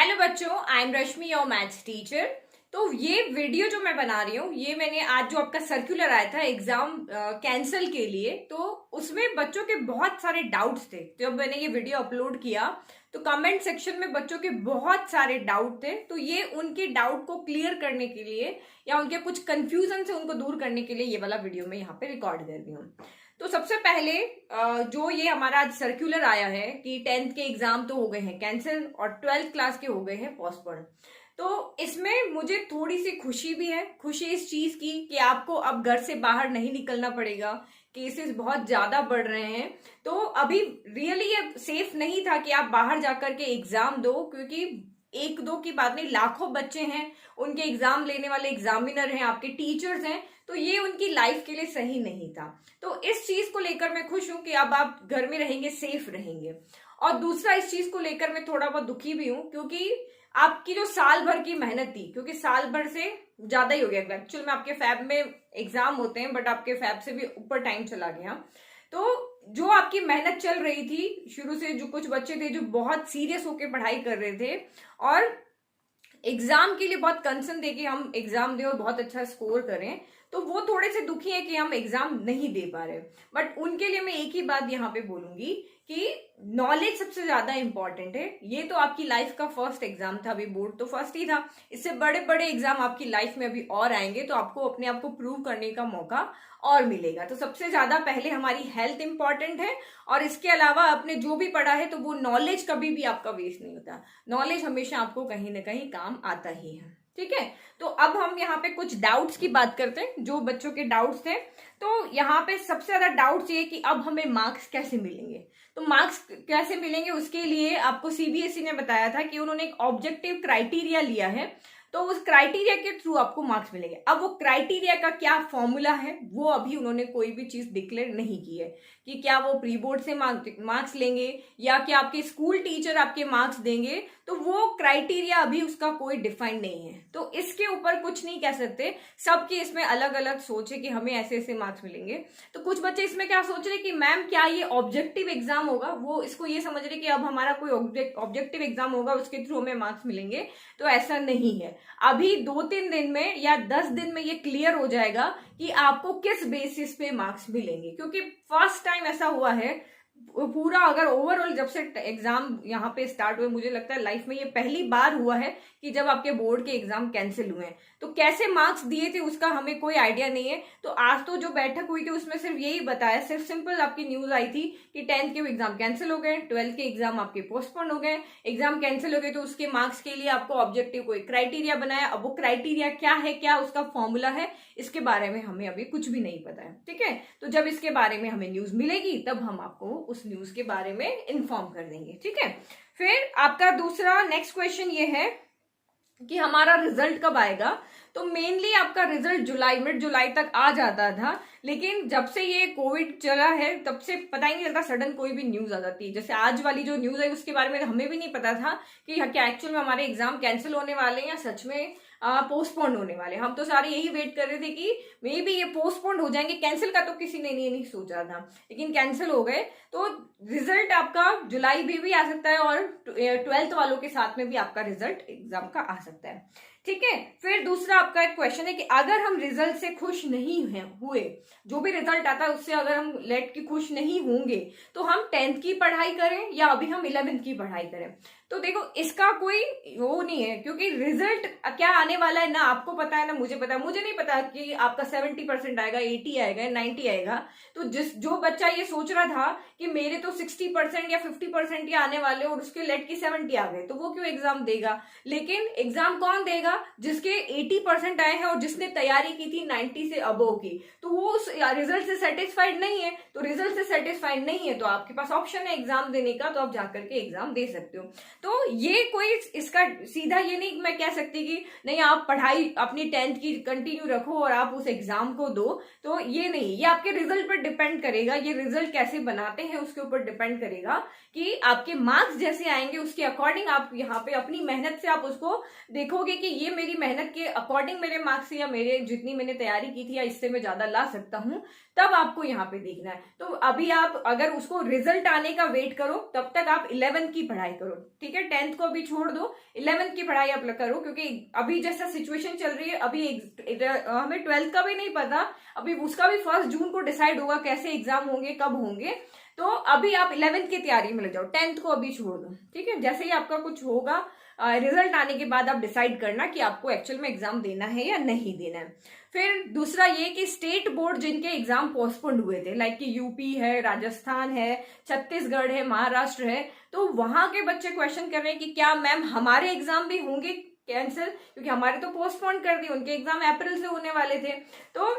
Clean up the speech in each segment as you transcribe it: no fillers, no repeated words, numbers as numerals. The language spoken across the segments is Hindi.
हेलो बच्चों, I am Rashmi your maths teacher. तो ये वीडियो जो मैं बना रही हूँ, ये मैंने आज जो आपका सर्कुलर आया था एग्जाम कैंसिल के लिए, तो उसमें बच्चों के बहुत सारे डाउट्स थे। तो जब मैंने ये वीडियो अपलोड किया तो कमेंट सेक्शन में बच्चों के बहुत सारे डाउट थे। तो ये उनके डाउट को क्लियर करने के लिए या उनके कुछ कंफ्यूजन से उनको दूर करने के लिए ये वाला वीडियो मैं यहाँ पे रिकॉर्ड कर रही हूँ। तो सबसे पहले जो ये हमारा आज सर्कुलर आया है कि 10th के एग्जाम तो हो गए हैं कैंसिल और 12th क्लास के हो गए हैं पोस्टपोन। तो इसमें मुझे थोड़ी सी खुशी भी है। खुशी इस चीज की कि आपको अब घर से बाहर नहीं निकलना पड़ेगा। केसेस बहुत ज्यादा बढ़ रहे हैं, तो अभी रियली ये सेफ नहीं था कि आप बाहर जाकर के एग्जाम दो, क्योंकि एक दो की बात नहीं, लाखों बच्चे हैं, उनके एग्जाम लेने वाले एग्जामिनर हैं, आपके टीचर्स हैं, तो ये उनकी लाइफ के लिए सही नहीं था। तो इस चीज को लेकर मैं खुश हूं कि अब आप घर में रहेंगे, सेफ रहेंगे। और दूसरा, इस चीज को लेकर मैं थोड़ा बहुत दुखी भी हूं, क्योंकि आपकी जो साल भर की मेहनत थी, क्योंकि साल भर से ज्यादा ही हो गया, एक्चुअल में आपके फैब में एग्जाम होते हैं बट आपके फैब से भी ऊपर टाइम चला गया। तो जो आपकी मेहनत चल रही थी शुरू से, जो कुछ बच्चे थे जो बहुत सीरियस होकर पढ़ाई कर रहे थे और एग्जाम के लिए बहुत कंसर्न दे कि हम एग्जाम दें और बहुत अच्छा स्कोर करें, तो वो थोड़े से दुखी है कि हम एग्जाम नहीं दे पा रहे। बट उनके लिए मैं एक ही बात यहाँ पे बोलूंगी कि नॉलेज सबसे ज्यादा इंपॉर्टेंट है। ये तो आपकी लाइफ का फर्स्ट एग्जाम था, अभी बोर्ड तो फर्स्ट ही था, इससे बड़े बड़े एग्जाम आपकी लाइफ में अभी और आएंगे, तो आपको अपने आप को प्रूव करने का मौका और मिलेगा। तो सबसे ज्यादा पहले हमारी हेल्थ इंपॉर्टेंट है, और इसके अलावा आपने जो भी पढ़ा है तो वो नॉलेज कभी भी आपका वेस्ट नहीं होता। नॉलेज हमेशा आपको कहीं ना कहीं काम आता ही है। ठीक है, तो अब हम यहाँ पे कुछ डाउट्स की बात करते हैं, जो बच्चों के डाउट्स थे। तो यहाँ पे सबसे ज्यादा डाउट्स ये कि अब हमें मार्क्स कैसे मिलेंगे। तो मार्क्स कैसे मिलेंगे, उसके लिए आपको सीबीएसई ने बताया था कि उन्होंने एक ऑब्जेक्टिव क्राइटेरिया लिया है, तो उस क्राइटेरिया के थ्रू आपको मार्क्स मिलेंगे। अब वो क्राइटेरिया का क्या फॉर्मूला है वो अभी उन्होंने कोई भी चीज डिक्लेयर नहीं की है, कि क्या वो प्री बोर्ड से मार्क्स लेंगे या क्या आपके स्कूल टीचर आपके मार्क्स देंगे। तो वो क्राइटेरिया अभी उसका कोई डिफाइंड नहीं है, तो इसके ऊपर कुछ नहीं कह सकते। सबकी इसमें अलग अलग सोच है कि हमें ऐसे ऐसे मार्क्स मिलेंगे। तो कुछ बच्चे इसमें क्या सोच रहे कि मैम क्या ये ऑब्जेक्टिव एग्जाम होगा, वो इसको ये समझ रहे कि अब हमारा कोई ऑब्जेक्टिव एग्जाम होगा, उसके थ्रू हमें मार्क्स मिलेंगे। तो ऐसा नहीं है। अभी 2-3 दिन में या 10 दिन में ये क्लियर हो जाएगा कि आपको किस बेसिस पे मार्क्स मिलेंगे, क्योंकि फर्स्ट टाइम ऐसा हुआ है पूरा, अगर ओवरऑल जब से एग्जाम यहाँ पे स्टार्ट हुए, मुझे लगता है लाइफ में ये पहली बार हुआ है कि जब आपके बोर्ड के एग्जाम कैंसिल हुए हैं। तो कैसे मार्क्स दिए थे उसका हमें कोई आइडिया नहीं है। तो आज तो जो बैठक हुई थी उसमें सिर्फ यही बताया, सिर्फ सिंपल आपकी न्यूज आई थी कि 10th के एग्जाम कैंसिल हो गए, 12th के एग्जाम आपके पोस्टपोन हो गए। एग्जाम कैंसिल हो गए तो उसके मार्क्स के लिए आपको ऑब्जेक्टिव कोई क्राइटेरिया बनाया। अब वो क्राइटेरिया क्या है, क्या उसका फॉर्मूला है, इसके बारे में हमें अभी कुछ भी नहीं पता है। ठीक है, तो जब इसके बारे में हमें न्यूज मिलेगी तब हम आपको उस न्यूज के बारे में इन्फॉर्म कर देंगे। ठीक है, फिर आपका दूसरा नेक्स्ट क्वेश्चन ये है कि हमारा रिजल्ट कब आएगा। तो मेनली आपका रिजल्ट मिड जुलाई तक आ जाता था, लेकिन जब से ये कोविड चला है तब से पता ही नहीं चलता, सडन कोई भी न्यूज आ जाती है। जैसे आज वाली जो न्यूज है उसके बारे में हमें भी नहीं पता था कि क्या एक्चुअल में हमारे एग्जाम कैंसिल होने वाले हैं या सच में पोस्टपोन्ड होने वाले। हम तो सारे यही वेट कर रहे थे कि मे बी ये पोस्टपोन्ड हो जाएंगे, कैंसिल का तो किसी ने नहीं सोचा था, लेकिन कैंसिल हो गए। तो रिजल्ट आपका जुलाई में भी आ सकता है और 12th वालों के साथ में भी आपका रिजल्ट एग्जाम का आ सकता है। ठीक है, फिर दूसरा आपका एक क्वेश्चन है कि अगर हम रिजल्ट से खुश नहीं हुए, जो भी रिजल्ट आता है उससे अगर हम लेट की खुश नहीं होंगे, तो हम 10th की पढ़ाई करें या अभी हम 11th की पढ़ाई करें। तो देखो इसका कोई वो नहीं है, क्योंकि रिजल्ट क्या आने वाला है ना आपको पता है ना मुझे पता है। मुझे नहीं पता कि आपका 70% आएगा, 80 आएगा, 90 आएगा। तो जो बच्चा ये सोच रहा था कि मेरे तो 60% या 50% ही आने वाले और उसके लेट की 70 आ गए, तो वो क्यों एग्जाम देगा। लेकिन एग्जाम कौन देगा, जिसके 80% आए हैं और जिसने तैयारी की थी 90 से अबोव की। तो वो उस रिजल्ट से सेटिस्फाइड नहीं है। तो रिजल्ट से सेटिस्फाइड नहीं है तो आपके पास ऑप्शन है एग्जाम देने का, तो आप जाकर के एग्जाम दे सकते हो। तो ये कोई इसका सीधा ये नहीं मैं कह सकती कि नहीं आप पढ़ाई अपनी 10th की कंटिन्यू रखो और आप उस एग्जाम को दो। तो ये नहीं, ये आपके रिजल्ट पर डिपेंड करेगा। ये रिजल्ट कैसे बनाते हैं उसके ऊपर डिपेंड करेगा कि आपके मार्क्स जैसे आएंगे उसके अकॉर्डिंग आप यहाँ पे अपनी मेहनत से आप उसको देखोगे कि ये मेरी मेहनत के अकॉर्डिंग मेरे मार्क्स या मेरे जितनी मैंने तैयारी की थी या इससे मैं ज्यादा ला सकता हूँ, तब आपको यहाँ पे देखना है। तो अभी आप अगर उसको रिजल्ट आने का वेट करो तब तक आप 11th की पढ़ाई करो। ठीक ठीक है, 10th को अभी छोड़ दो, 11th की पढ़ाई आप करो, क्योंकि अभी जैसा सिचुएशन चल रही है, अभी हमें 12th का भी नहीं पता, अभी उसका भी 1 जून को डिसाइड होगा कैसे एग्जाम होंगे, कब होंगे। तो अभी आप 11th की तैयारी में लग जाओ, 10th को अभी छोड़ दो, ठीक है। जैसे ही आपका कुछ होगा, रिजल्ट आने के बाद आप डिसाइड करना कि आपको एक्चुअल में एग्जाम देना है या नहीं देना है। फिर दूसरा ये कि स्टेट बोर्ड जिनके एग्जाम पोस्टपोन्ड हुए थे, लाइक कि यूपी है, राजस्थान है, छत्तीसगढ़ है, महाराष्ट्र है, तो वहां के बच्चे क्वेश्चन कर रहे हैं कि क्या मैम हमारे एग्जाम भी होंगे कैंसिल, क्योंकि हमारे तो पोस्टपोन कर दिए, उनके एग्जाम अप्रैल से होने वाले थे। तो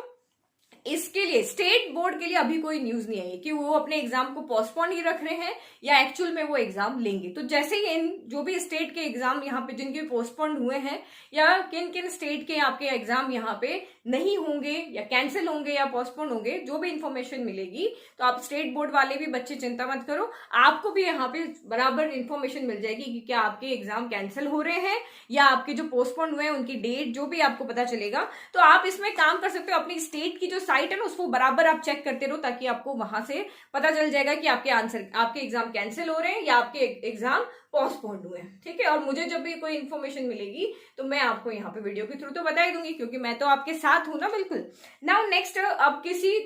इसके लिए स्टेट बोर्ड के लिए अभी कोई न्यूज नहीं आई कि वो अपने एग्जाम को पोस्टपोन ही रख रहे हैं या एक्चुअल में वो एग्जाम लेंगे। तो जैसे ही इन जो भी स्टेट के एग्जाम यहाँ पे जिनके पोस्टपोन हुए हैं, या किन किन स्टेट के आपके एग्जाम यहाँ पे नहीं होंगे या कैंसिल होंगे या पोस्टपोन होंगे, जो भी इंफॉर्मेशन मिलेगी, तो आप स्टेट बोर्ड वाले भी बच्चे चिंता मत करो, आपको भी यहाँ पे बराबर इंफॉर्मेशन मिल जाएगी कि क्या आपके एग्जाम कैंसिल हो रहे हैं या आपके जो पोस्टपोन हुए हैं उनकी डेट, जो भी आपको पता चलेगा। तो आप इसमें काम कर सकते हो, अपनी स्टेट की जो साइट है ना उसको बराबर आप चेक करते रहो, ताकि आपको वहां से पता चल जाएगा कि आपके एग्जाम कैंसिल हो रहे हैं या आपके एग्जाम पोस्टपोन्ड हुए, ठीक है। और मुझे जब भी कोई इन्फॉर्मेशन मिलेगी तो मैं आपको यहाँ पे वीडियो के थ्रू तो बता ही दूंगी, क्योंकि मैं तो आपके साथ हूं ना, बिल्कुल। नाउ नेक्स्ट, अब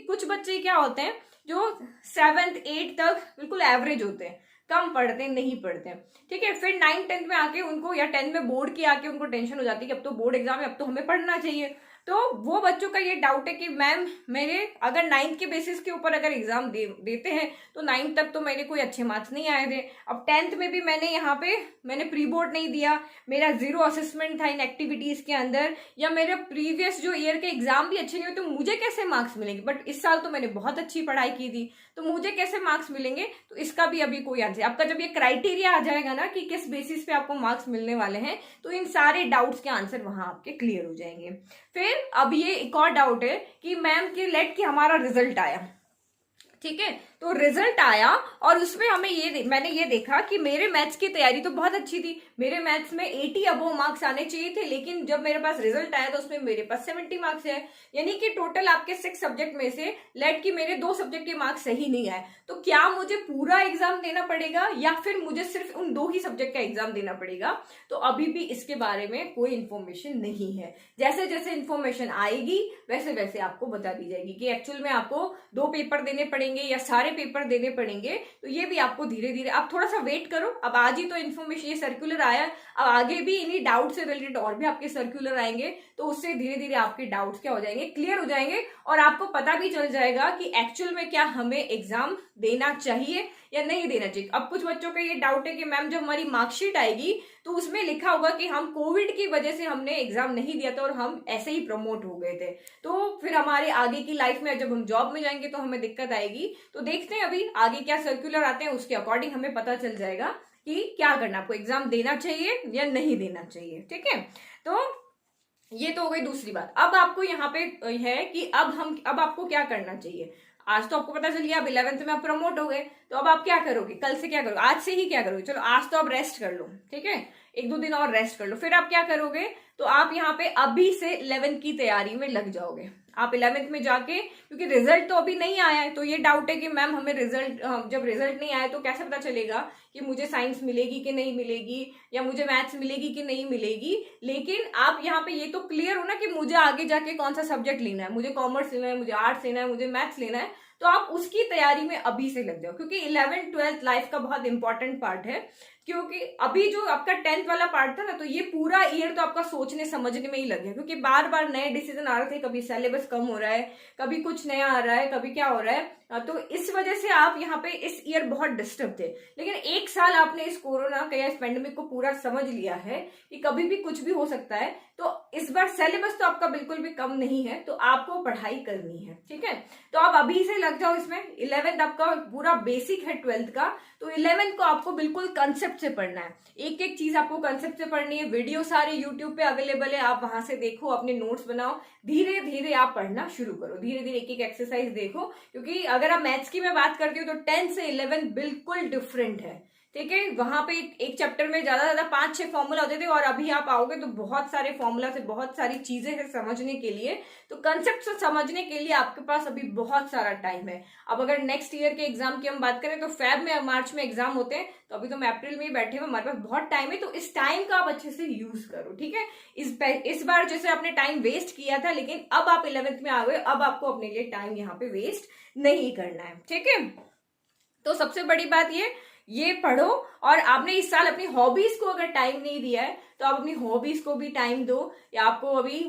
कुछ बच्चे क्या होते हैं जो 7th 8th तक बिल्कुल एवरेज होते हैं, कम पढ़ते हैं, नहीं पढ़ते हैं, ठीक है। फिर 9th 10th में आके उनको, या 10th में बोर्ड की आके उनको टेंशन हो जाती है कि अब तो बोर्ड एग्जाम है, अब तो हमें पढ़ना चाहिए। तो वो बच्चों का ये डाउट है कि मैम मेरे अगर 9th के बेसिस के ऊपर अगर एग्जाम देते हैं तो 9th तक तो मेरे कोई अच्छे मार्क्स नहीं आए थे, अब 10th में भी मैंने प्री बोर्ड नहीं दिया, मेरा 0 असेसमेंट था इन एक्टिविटीज के अंदर, या मेरे प्रीवियस जो ईयर के एग्जाम भी अच्छे नहीं हुए, तो मुझे कैसे मार्क्स मिलेंगे? बट इस साल तो मैंने बहुत अच्छी पढ़ाई की थी, तो मुझे कैसे मार्क्स मिलेंगे? तो इसका भी अभी कोई आंसर, आपका जब ये क्राइटेरिया आ जाएगा ना कि किस बेसिस पे आपको मार्क्स मिलने वाले हैं, तो इन सारे डाउट्स के आंसर वहां आपके क्लियर हो जाएंगे। फिर अब ये एक और डाउट है कि मैम की लेट की हमारा रिजल्ट आया, ठीक है, तो रिजल्ट आया और उसमें मैंने ये देखा कि मेरे मैथ्स की तैयारी तो बहुत अच्छी थी, मेरे मैथ्स में 80 अबव मार्क्स आने चाहिए थे, लेकिन जब मेरे पास रिजल्ट आया तो उसमें मेरे पास 70 मार्क्स है, यानी कि टोटल आपके 6 सब्जेक्ट में से लेट की मेरे 2 सब्जेक्ट के मार्क्स सही नहीं आए। तो क्या मुझे पूरा एग्जाम देना पड़ेगा या फिर मुझे सिर्फ उन 2 ही सब्जेक्ट का एग्जाम देना पड़ेगा? तो अभी भी इसके बारे में कोई इंफॉर्मेशन नहीं है, जैसे जैसे इंफॉर्मेशन आएगी वैसे वैसे आपको बता दी जाएगी कि एक्चुअल में आपको 2 पेपर देने पड़ेंगे या सारे पेपर देने पड़ेंगे। तो ये भी आपको धीरे धीरे, आप थोड़ा सा वेट करो, अब आज ही तो इन्फॉर्मेशन, ये सर्कुलर आया, अब आगे भी इन्हीं डाउट से रिलेटेड और भी आपके सर्कुलर आएंगे, तो उससे धीरे धीरे आपके डाउट्स क्या हो जाएंगे, क्लियर हो जाएंगे, और आपको पता भी चल जाएगा कि एक्चुअल में क्या हमें एग्जाम देना चाहिए या नहीं देना चाहिए। अब कुछ बच्चों का ये डाउट है कि मैम जब हमारी मार्कशीट आएगी तो उसमें लिखा होगा कि हम कोविड की वजह से हमने एग्जाम नहीं दिया था और हम ऐसे ही प्रमोट हो गए थे, तो फिर हमारे आगे की लाइफ में जब हम जॉब में जाएंगे तो हमें दिक्कत आएगी। तो देखते हैं अभी आगे क्या सर्कुलर आते हैं, उसके अकॉर्डिंग हमें पता चल जाएगा कि क्या करना, आपको एग्जाम देना चाहिए या नहीं देना चाहिए, ठीक है। तो ये तो हो गई दूसरी बात। अब आपको यहाँ पे है कि अब आपको क्या करना चाहिए। आज तो आपको पता चल गया, अब 11th में आप प्रमोट हो गए, तो अब आप क्या करोगे, कल से क्या करोगे, आज से ही क्या करोगे? चलो आज तो आप रेस्ट कर लो, ठीक है, 1-2 दिन और रेस्ट कर लो, फिर आप क्या करोगे? तो आप यहाँ पे अभी से 11th की तैयारी में लग जाओगे। आप 11th में जाके, क्योंकि रिजल्ट तो अभी नहीं आया है, तो ये डाउट है कि मैम हमें जब रिजल्ट नहीं आया तो कैसे पता चलेगा कि मुझे साइंस मिलेगी कि नहीं मिलेगी, या मुझे मैथ्स मिलेगी कि नहीं मिलेगी। लेकिन आप यहाँ पे ये तो क्लियर हो ना कि मुझे आगे जाके कौन सा सब्जेक्ट लेना है, मुझे कॉमर्स लेना है, मुझे आर्ट्स लेना है, मुझे मैथ्स लेना है, तो आप उसकी तैयारी में अभी से लग जाओ, क्योंकि 11th 12th लाइफ का बहुत इंपॉर्टेंट पार्ट है। क्योंकि अभी जो आपका 10th वाला पार्ट था ना, तो ये पूरा ईयर तो आपका सोचने समझने में ही लगे, क्योंकि बार बार नए डिसीजन आ रहे थे, कभी सिलेबस कम हो रहा है, कभी कुछ नया आ रहा है, कभी क्या हो रहा है, तो इस वजह से आप यहाँ पे इस ईयर बहुत डिस्टर्ब थे। लेकिन 1 साल आपने इस कोरोना का या इस पेंडेमिक को पूरा समझ लिया है कि कभी भी कुछ भी हो सकता है, तो इस बार सिलेबस तो आपका बिल्कुल भी कम नहीं है, तो आपको पढ़ाई करनी है, ठीक है। तो आप अभी से लग जाओ इसमें। 11th आपका पूरा बेसिक है 12th का, तो 11th को आपको बिल्कुल कंसेप्ट से पढ़ना है, एक एक चीज आपको कंसेप्ट से पढ़नी है। वीडियो सारे यूट्यूब पे अवेलेबल है, आप वहां से देखो, अपने नोट्स बनाओ, धीरे धीरे आप पढ़ना शुरू करो, धीरे धीरे एक एक एक्सरसाइज देखो। क्योंकि अगर आप मैथ्स की मैं बात करती हूँ तो 10th से 11th बिल्कुल डिफरेंट है, ठीक है। वहां पे एक चैप्टर में ज्यादा ज्यादा 5-6 फॉर्मूला होते थे, और अभी आप आओगे तो बहुत सारे फॉर्मूला से बहुत सारी चीजें हैं समझने के लिए। तो कंसेप्ट से समझने के लिए आपके पास अभी बहुत सारा टाइम है। अब अगर नेक्स्ट ईयर के एग्जाम की हम बात करें तो फेब में, मार्च में एग्जाम होते हैं, तो अभी तो हम अप्रैल में ही बैठे हुए, हमारे पास बहुत टाइम है। तो इस टाइम का आप अच्छे से यूज करो, ठीक है। इस बार जैसे आपने टाइम वेस्ट किया था, लेकिन अब आप 11th में आ गए, अब आपको अपने लिए टाइम यहाँ पे वेस्ट नहीं करना है, ठीक है। तो सबसे बड़ी बात ये पढ़ो, और आपने इस साल अपनी हॉबीज को अगर टाइम नहीं दिया है तो आप अपनी हॉबीज को भी टाइम दो। या आपको अभी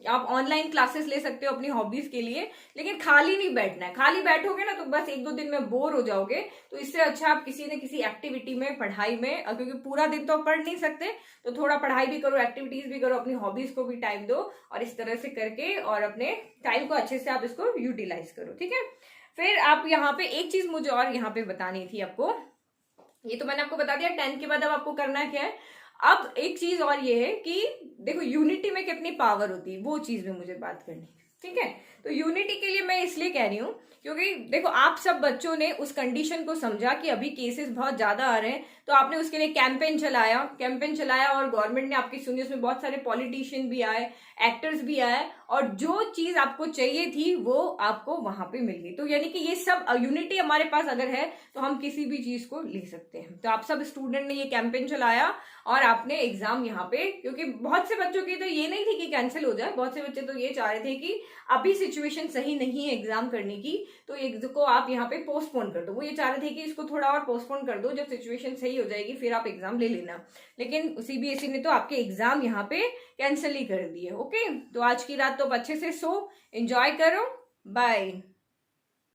आप ऑनलाइन क्लासेस ले सकते हो अपनी हॉबीज के लिए, लेकिन खाली नहीं बैठना है। खाली बैठोगे ना तो बस 1-2 दिन में बोर हो जाओगे। तो इससे अच्छा आप किसी न किसी एक्टिविटी में, पढ़ाई में, क्योंकि पूरा दिन तो आप पढ़ नहीं सकते, तो थोड़ा पढ़ाई भी करो, एक्टिविटीज भी करो, अपनी हॉबीज को भी टाइम दो, और इस तरह से करके और अपने टाइम को अच्छे से आप इसको यूटिलाइज करो, ठीक है। फिर आप यहाँ पे एक चीज मुझे और यहाँ पे बतानी थी आपको, ये तो मैंने आपको बता दिया 10 के बाद अब आपको करना क्या है। अब एक चीज और ये है कि देखो यूनिटी में कितनी पावर होती है, वो चीज में मुझे बात करनी है, ठीक है। तो यूनिटी के लिए मैं इसलिए कह रही हूँ क्योंकि देखो आप सब बच्चों ने उस कंडीशन को समझा कि अभी केसेस बहुत ज्यादा आ रहे हैं, तो आपने उसके लिए कैंपेन चलाया और गवर्नमेंट ने आपकी सुनी, उसमें बहुत सारे पॉलिटिशियन भी आए, एक्टर्स भी आए, और जो चीज आपको चाहिए थी वो आपको वहां पे मिल गई। तो यानी कि ये सब यूनिटी हमारे पास अगर है तो हम किसी भी चीज को ले सकते हैं। तो आप सब स्टूडेंट ने ये कैंपेन चलाया और आपने एग्जाम यहाँ पे, क्योंकि बहुत से बच्चों की तो ये नहीं थी कि कैंसिल हो जाए, बहुत से बच्चे तो ये चाह रहे थे कि अभी सिचुएशन सही नहीं है एग्जाम करने की, तो इसको आप यहाँ पे पोस्टपोन कर दो। वो ये चाह रहे थे कि इसको थोड़ा और पोस्टपोन कर दो, जब सिचुएशन सही हो जाएगी फिर आप एग्जाम ले लेना। लेकिन सीबीएसई ने तो आपके एग्जाम यहाँ पे कैंसिल ही कर दिए। ओके, तो आज की रात तो अच्छे से सो, एंजॉय करो, बाय।